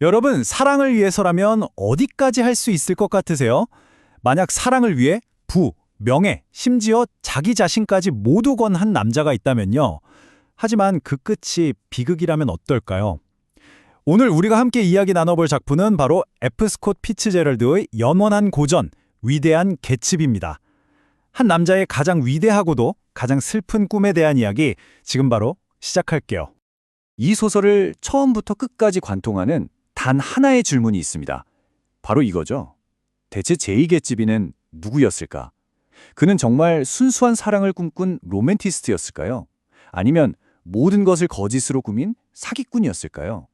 여러분, 사랑을 위해서라면 어디까지 할 수 있을 것 같으세요? 만약 사랑을 위해 부, 명예, 심지어 자기 자신까지 모두 건 한 남자가 있다면요. 하지만 그 끝이 비극이라면 어떨까요? 오늘 우리가 함께 이야기 나눠볼 작품은 바로 F. 스콧 피츠제럴드의 영원한 고전, 위대한 개츠비입니다. 한 남자의 가장 위대하고도 가장 슬픈 꿈에 대한 이야기, 지금 바로 시작할게요. 이 소설을 처음부터 끝까지 관통하는 단 하나의 질문이 있습니다. 바로 이거죠. 대체 제이 겟츠비는 누구였을까? 그는 정말 순수한 사랑을 꿈꾼 로맨티스트였을까요? 아니면 모든 것을 거짓으로 꾸민 사기꾼이었을까요?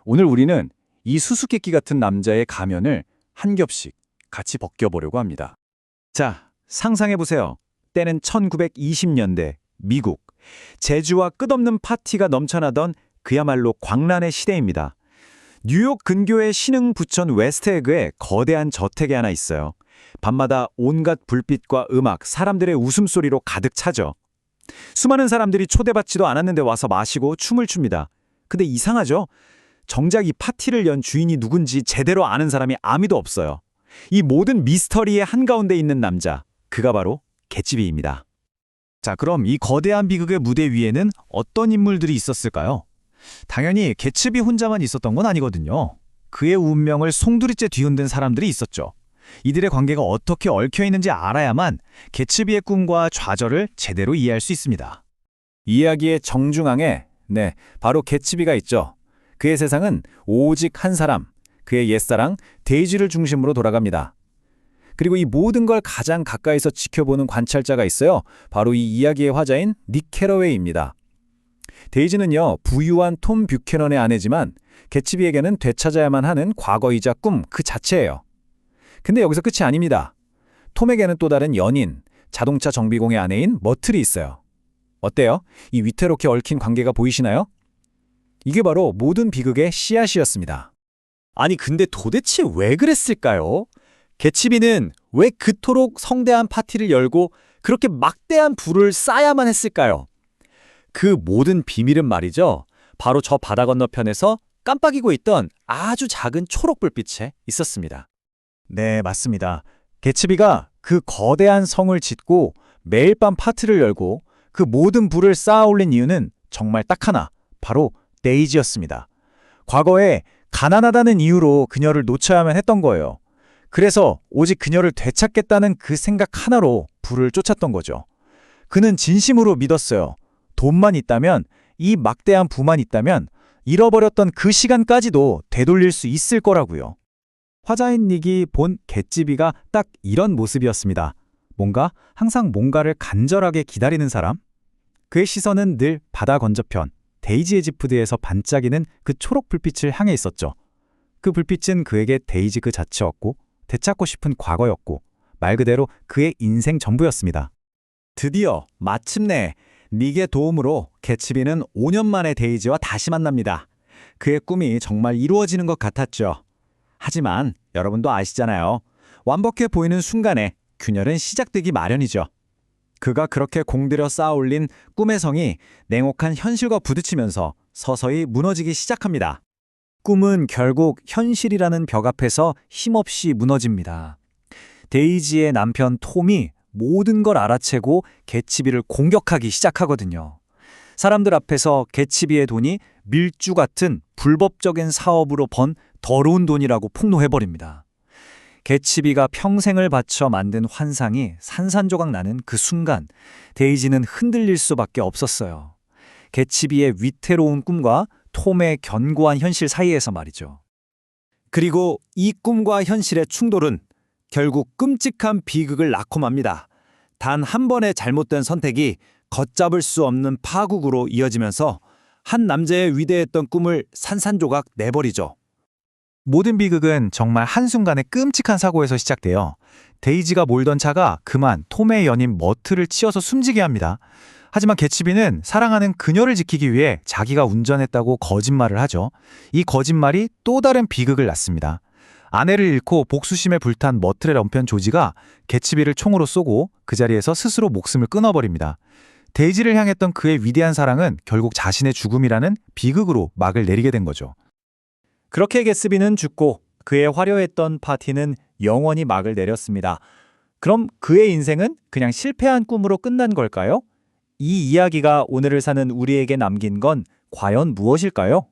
오늘 우리는 이 수수께끼 같은 남자의 가면을 한 겹씩 같이 벗겨보려고 합니다. 자, 상상해보세요. 때는 1920년대 미국. 재주와 끝없는 파티가 넘쳐나던 그야말로 광란의 시대입니다. 뉴욕 근교의 신흥 부천 웨스트에그에 거대한 저택이 하나 있어요. 밤마다 온갖 불빛과 음악, 사람들의 웃음소리로 가득 차죠. 수많은 사람들이 초대받지도 않았는데 와서 마시고 춤을 춥니다. 근데 이상하죠? 정작 이 파티를 연 주인이 누군지 제대로 아는 사람이 아무도 없어요. 이 모든 미스터리의 한가운데 있는 남자, 그가 바로 겟츠비입니다. 자, 그럼 이 거대한 비극의 무대 위에는 어떤 인물들이 있었을까요? 당연히 겟츠비 혼자만 있었던 건 아니거든요. 그의 운명을 송두리째 뒤흔든 사람들이 있었죠. 이들의 관계가 어떻게 얽혀 있는지 알아야만 겟츠비의 꿈과 좌절을 제대로 이해할 수 있습니다. 이야기의 정중앙에 바로 겟츠비가 있죠. 그의 세상은 오직 한 사람, 그의 옛사랑 데이지를 중심으로 돌아갑니다. 그리고 이 모든 걸 가장 가까이서 지켜보는 관찰자가 있어요. 바로 이 이야기의 화자인 닉 캐러웨이입니다. 데이지는요, 부유한 톰 뷰캐넌의 아내지만 겟츠비에게는 되찾아야만 하는 과거이자 꿈 그 자체예요. 근데 여기서 끝이 아닙니다. 톰에게는 또 다른 연인, 자동차 정비공의 아내인 머틀이 있어요. 어때요? 이 위태롭게 얽힌 관계가 보이시나요? 이게 바로 모든 비극의 씨앗이었습니다. 아니, 근데 도대체 왜 그랬을까요? 겟츠비는 왜 그토록 성대한 파티를 열고 그렇게 막대한 부를 쌓아야만 했을까요? 그 모든 비밀은 말이죠. 바로 저 바다 건너편에서 깜빡이고 있던 아주 작은 초록 불빛에 있었습니다. 네, 맞습니다. 겟츠비가 그 거대한 성을 짓고 매일 밤 파티를 열고 그 모든 부를 쌓아 올린 이유는 정말 딱 하나, 바로 데이지였습니다. 과거에 가난하다는 이유로 그녀를 놓쳐야만 했던 거예요. 그래서 오직 그녀를 되찾겠다는 그 생각 하나로 부를 쫓았던 거죠. 그는 진심으로 믿었어요. 돈만 있다면, 이 막대한 부만 있다면 잃어버렸던 그 시간까지도 되돌릴 수 있을 거라고요. 화자인 닉이 본 겟츠비가 딱 이런 모습이었습니다. 항상 뭔가를 간절하게 기다리는 사람? 그의 시선은 늘 바다 건저편, 데이지의 지푸드에서 반짝이는 그 초록 불빛을 향해 있었죠. 그 불빛은 그에게 데이지 그 자체였고, 되찾고 싶은 과거였고, 말 그대로 그의 인생 전부였습니다. 드디어 마침내 닉의 도움으로 겟츠비는 5년 만에 데이지와 다시 만납니다. 그의 꿈이 정말 이루어지는 것 같았죠. 하지만 여러분도 아시잖아요. 완벽해 보이는 순간에 균열은 시작되기 마련이죠. 그가 그렇게 공들여 쌓아올린 꿈의 성이 냉혹한 현실과 부딪히면서 서서히 무너지기 시작합니다. 꿈은 결국 현실이라는 벽 앞에서 힘없이 무너집니다. 데이지의 남편 톰이 모든 걸 알아채고 겟츠비를 공격하기 시작하거든요. 사람들 앞에서 겟츠비의 돈이 밀주 같은 불법적인 사업으로 번 더러운 돈이라고 폭로해버립니다. 겟츠비가 평생을 바쳐 만든 환상이 산산조각 나는 그 순간 데이지는 흔들릴 수밖에 없었어요. 겟츠비의 위태로운 꿈과 톰의 견고한 현실 사이에서 말이죠. 그리고 이 꿈과 현실의 충돌은 결국 끔찍한 비극을 낳고 맙니다. 단 한 번의 잘못된 선택이 걷잡을 수 없는 파국으로 이어지면서 한 남자의 위대했던 꿈을 산산조각 내버리죠. 모든 비극은 정말 한순간의 끔찍한 사고에서 시작돼요. 데이지가 몰던 차가 그만 톰의 연인 머틀을 치어서 숨지게 합니다. 하지만 겟츠비는 사랑하는 그녀를 지키기 위해 자기가 운전했다고 거짓말을 하죠. 이 거짓말이 또 다른 비극을 낳습니다. 아내를 잃고 복수심에 불탄 머틀의 남편 조지가 겟츠비를 총으로 쏘고 그 자리에서 스스로 목숨을 끊어버립니다. 데이지를 향했던 그의 위대한 사랑은 결국 자신의 죽음이라는 비극으로 막을 내리게 된 거죠. 그렇게 개츠비는 죽고 그의 화려했던 파티는 영원히 막을 내렸습니다. 그럼 그의 인생은 그냥 실패한 꿈으로 끝난 걸까요? 이 이야기가 오늘을 사는 우리에게 남긴 건 과연 무엇일까요?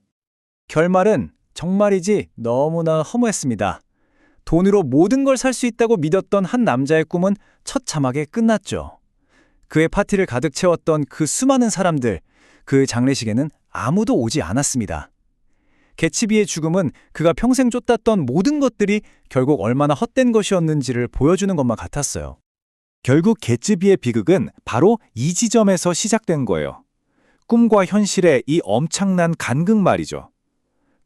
결말은 정말이지 너무나 허무했습니다. 돈으로 모든 걸 살 수 있다고 믿었던 한 남자의 꿈은 처참하게 끝났죠. 그의 파티를 가득 채웠던 그 수많은 사람들, 그 장례식에는 아무도 오지 않았습니다. 개츠비의 죽음은 그가 평생 쫓았던 모든 것들이 결국 얼마나 헛된 것이었는지를 보여주는 것만 같았어요. 결국 개츠비의 비극은 바로 이 지점에서 시작된 거예요. 꿈과 현실의 이 엄청난 간극 말이죠.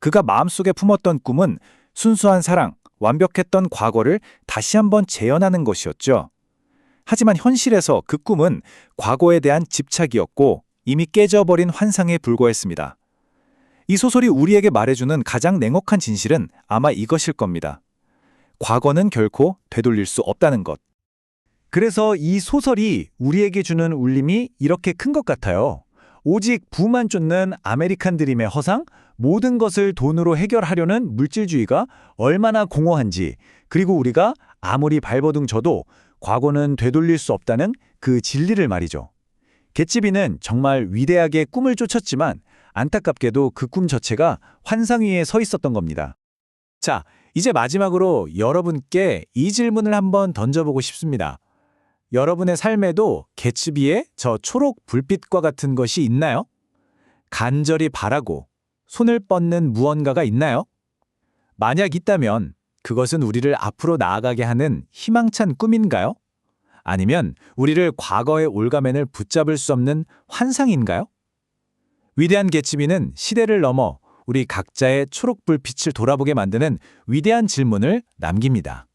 그가 마음속에 품었던 꿈은 순수한 사랑, 완벽했던 과거를 다시 한번 재현하는 것이었죠. 하지만 현실에서 그 꿈은 과거에 대한 집착이었고 이미 깨져버린 환상에 불과했습니다. 이 소설이 우리에게 말해주는 가장 냉혹한 진실은 아마 이것일 겁니다. 과거는 결코 되돌릴 수 없다는 것. 그래서 이 소설이 우리에게 주는 울림이 이렇게 큰 것 같아요. 오직 부만 쫓는 아메리칸 드림의 허상, 모든 것을 돈으로 해결하려는 물질주의가 얼마나 공허한지, 그리고 우리가 아무리 발버둥 쳐도 과거는 되돌릴 수 없다는 그 진리를 말이죠. 개츠비는 정말 위대하게 꿈을 쫓았지만 안타깝게도 그 꿈 자체가 환상 위에 서 있었던 겁니다. 자, 이제 마지막으로 여러분께 이 질문을 한번 던져보고 싶습니다. 여러분의 삶에도 개츠비의 저 초록 불빛과 같은 것이 있나요? 간절히 바라고 손을 뻗는 무언가가 있나요? 만약 있다면 그것은 우리를 앞으로 나아가게 하는 희망찬 꿈인가요? 아니면 우리를 과거의 올가맨을 붙잡을 수 없는 환상인가요? 위대한 개츠비는 시대를 넘어 우리 각자의 초록 불빛을 돌아보게 만드는 위대한 질문을 남깁니다.